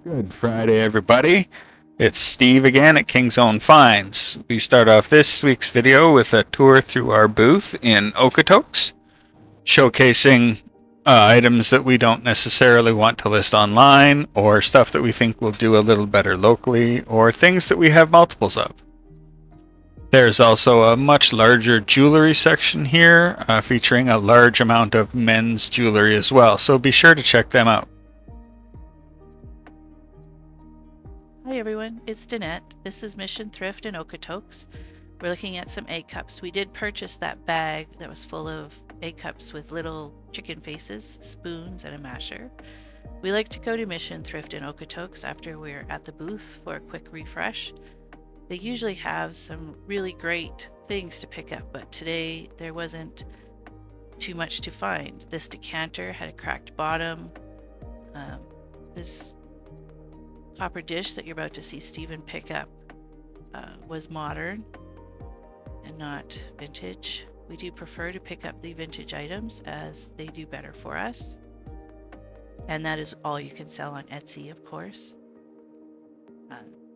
Good Friday, everybody. It's Steve again at King's Own Finds. We start off this week's video with a tour through our booth in Okotoks, showcasing items that we don't necessarily want to list online, or stuff that we think will do a little better locally, or things that we have multiples of. There's also a much larger jewelry section here, featuring a large amount of men's jewelry as well, so be sure to check them out. Hi everyone, it's Danette. This is Mission Thrift in Okotoks. We're looking at some egg cups. We did purchase that bag that was full of egg cups with little chicken faces, spoons, and a masher. We like to go to Mission Thrift in Okotoks after we're at the booth for a quick refresh. They usually have some really great things to pick up, but today there wasn't too much to find. This decanter had a cracked bottom. This copper dish that you're about to see Stephen pick up was modern and not vintage. We do prefer to pick up the vintage items as they do better for us. And that is all you can sell on Etsy, of course.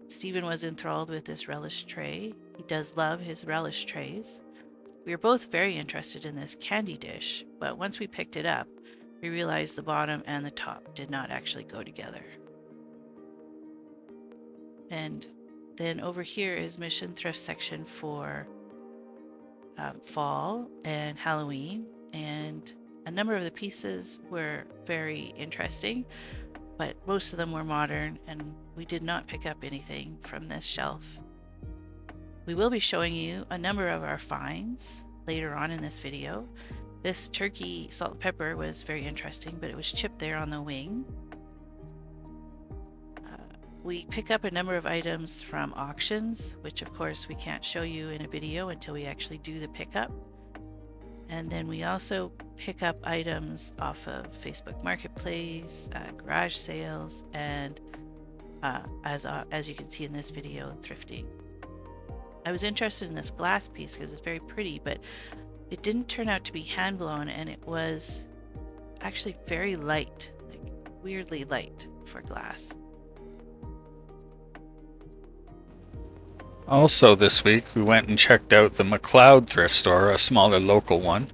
Stephen was enthralled with this relish tray. He does love his relish trays. We were both very interested in this candy dish, but once we picked it up, we realized the bottom and the top did not actually go together. And then over here is Mission Thrift section for fall and Halloween, and a number of the pieces were very interesting, but most of them were modern, and we did not pick up anything from this shelf. We will be showing you a number of our finds later on in this video. This turkey salt and pepper was very interesting, but it was chipped there on the wing. We pick up a number of items from auctions, which of course we can't show you in a video until we actually do the pickup. And then we also pick up items off of Facebook Marketplace, garage sales, and as you can see in this video, thrifting. I was interested in this glass piece because it's very pretty, but it didn't turn out to be hand blown, and it was actually very light, like weirdly light for glass. Also this week, we went and checked out the McLeod thrift store, a smaller local one.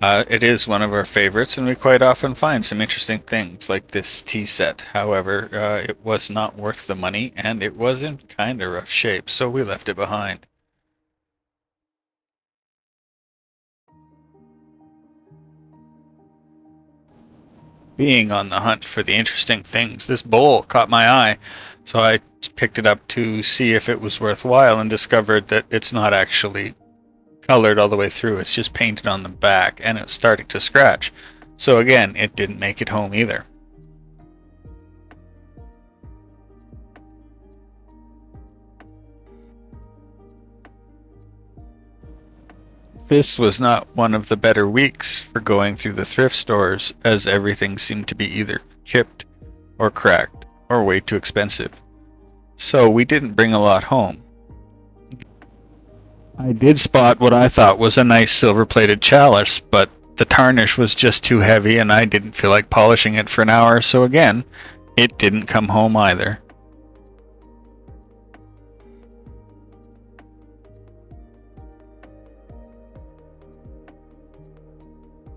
It is one of our favorites, and we quite often find some interesting things like this tea set. However, it was not worth the money, and it was in kind of rough shape, so we left it behind. Being on the hunt for the interesting things, this bowl caught my eye, so I picked it up to see if it was worthwhile and discovered that it's not actually colored all the way through. It's just painted on the back, and it's starting to scratch. So again, it didn't make it home either. This was not one of the better weeks for going through the thrift stores, as everything seemed to be either chipped or cracked or way too expensive. So we didn't bring a lot home. I did spot what I thought was a nice silver-plated chalice, but the tarnish was just too heavy and I didn't feel like polishing it for an hour, so again, it didn't come home either.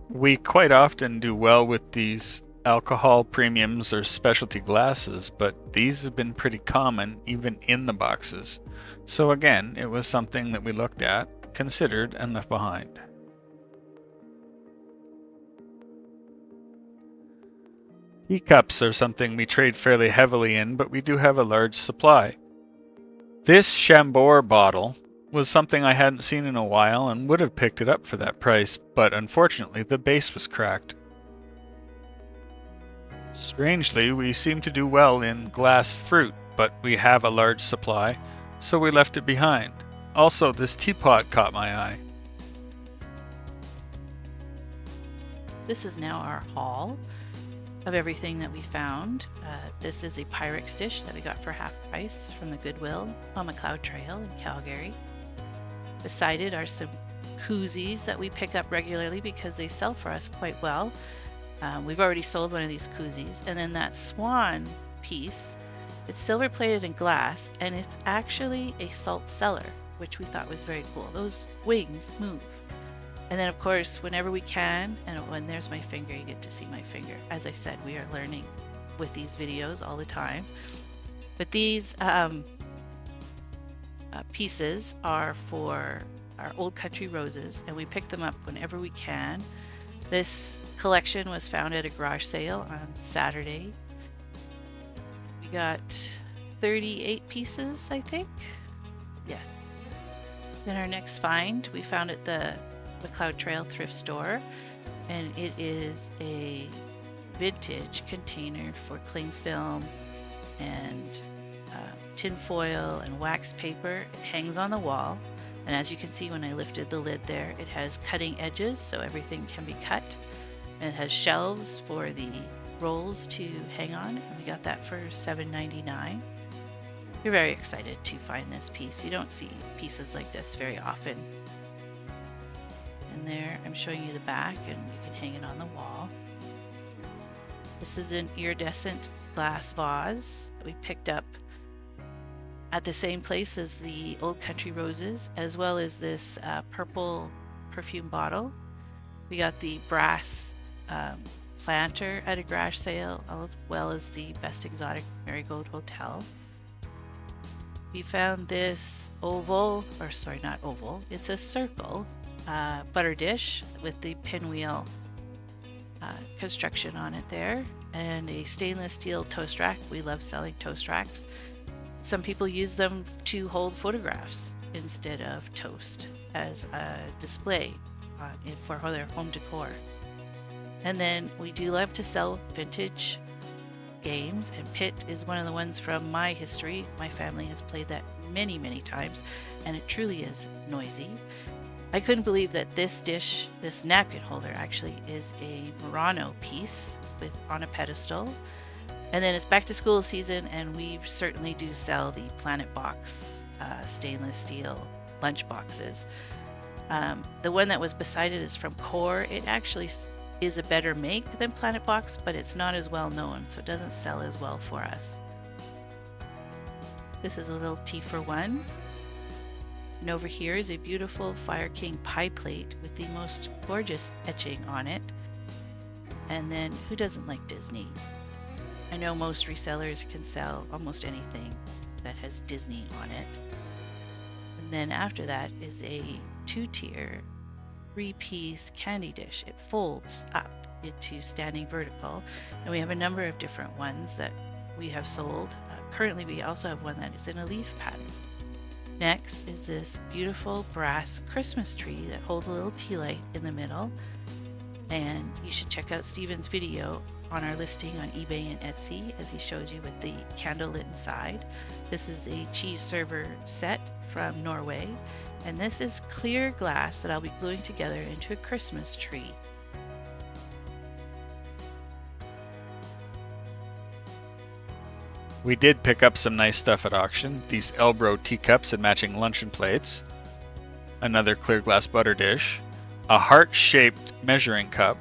We quite often do well with these alcohol premiums or specialty glasses, but these have been pretty common even in the boxes. So again, it was something that we looked at, considered, and left behind. Teacups are something we trade fairly heavily in, but we do have a large supply. This Chambord bottle was something I hadn't seen in a while and would have picked it up for that price, but unfortunately the base was cracked. Strangely, we seem to do well in glass fruit, but we have a large supply, so we left it behind. Also, this teapot caught my eye. This is now our haul of everything that we found. This is a Pyrex dish that we got for half price from the Goodwill on McLeod Trail in Calgary. Beside it are some koozies that we pick up regularly because they sell for us quite well. We've already sold one of these koozies. And then that swan piece. It's silver plated in glass, and it's actually a salt cellar, which we thought was very cool. Those wings move. And then, of course, whenever we can, and when there's my finger, you get to see my finger. As I said, we are learning with these videos all the time. But these pieces are for our old country roses, and we pick them up whenever we can. This collection was found at a garage sale on Saturday. We got 38 pieces, I think. Yes. Then our next find we found at the McLeod Trail thrift store, and it is a vintage container for cling film and tin foil and wax paper. It hangs on the wall, and as you can see when I lifted the lid there, it has cutting edges so everything can be cut, and it has shelves for the rolls to hang on, and we got that for $7.99. We're very excited to find this piece. You don't see pieces like this very often. And there I'm showing you the back, and you can hang it on the wall. This is an iridescent glass vase that we picked up at the same place as the old country roses, as well as this purple perfume bottle. We got the brass planter at a garage sale, as well as the Best Exotic Marigold Hotel. We found this oval, or sorry, not oval, it's a circle butter dish with the pinwheel construction on it there, and a stainless steel toast rack. We love selling toast racks. Some people use them to hold photographs instead of toast as a display for their home decor. And then we do love to sell vintage games, and Pit is one of the ones from my history. My family has played that many, many times, and it truly is noisy. I couldn't believe that this dish, this napkin holder, actually is a Murano piece on a pedestal. And then it's back to school season, and we certainly do sell the Planet Box stainless steel lunch boxes. The one that was beside it is from Core. It actually is a better make than Planet Box, but it's not as well known, so it doesn't sell as well for us. This is a little tea for one. And over here is a beautiful Fire King pie plate with the most gorgeous etching on it. And then who doesn't like Disney? I know most resellers can sell almost anything that has Disney on it. And then after that is a 2-tier 3-piece candy dish. It folds up into standing vertical, and we have a number of different ones that we have sold. Currently we also have one that is in a leaf pattern. Next is this beautiful brass Christmas tree that holds a little tea light in the middle, and you should check out Steven's video on our listing on eBay and Etsy as he shows you with the candle lit inside. This is a cheese server set from Norway, and this is clear glass that I'll be gluing together into a Christmas tree. We did pick up some nice stuff at auction. These Elbro teacups and matching luncheon plates, another clear glass butter dish, a heart-shaped measuring cup,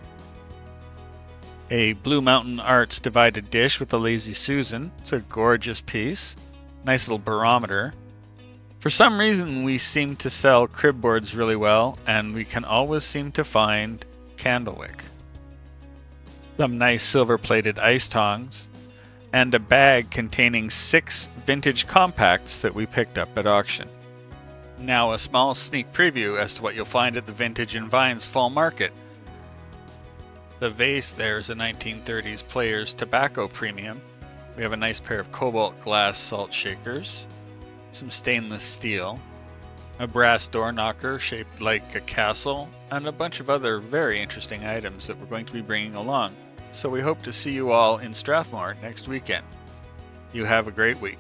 a Blue Mountain Arts divided dish with a Lazy Susan. It's a gorgeous piece. Nice little barometer. For some reason, we seem to sell crib boards really well, and we can always seem to find candlewick. Some nice silver-plated ice tongs, and a bag containing 6 vintage compacts that we picked up at auction. Now a small sneak preview as to what you'll find at the Vintage and Vines Fall Market. The vase there is a 1930s Players Tobacco Premium. We have a nice pair of cobalt glass salt shakers, some stainless steel, a brass door knocker shaped like a castle, and a bunch of other very interesting items that we're going to be bringing along. So we hope to see you all in Strathmore next weekend. You have a great week.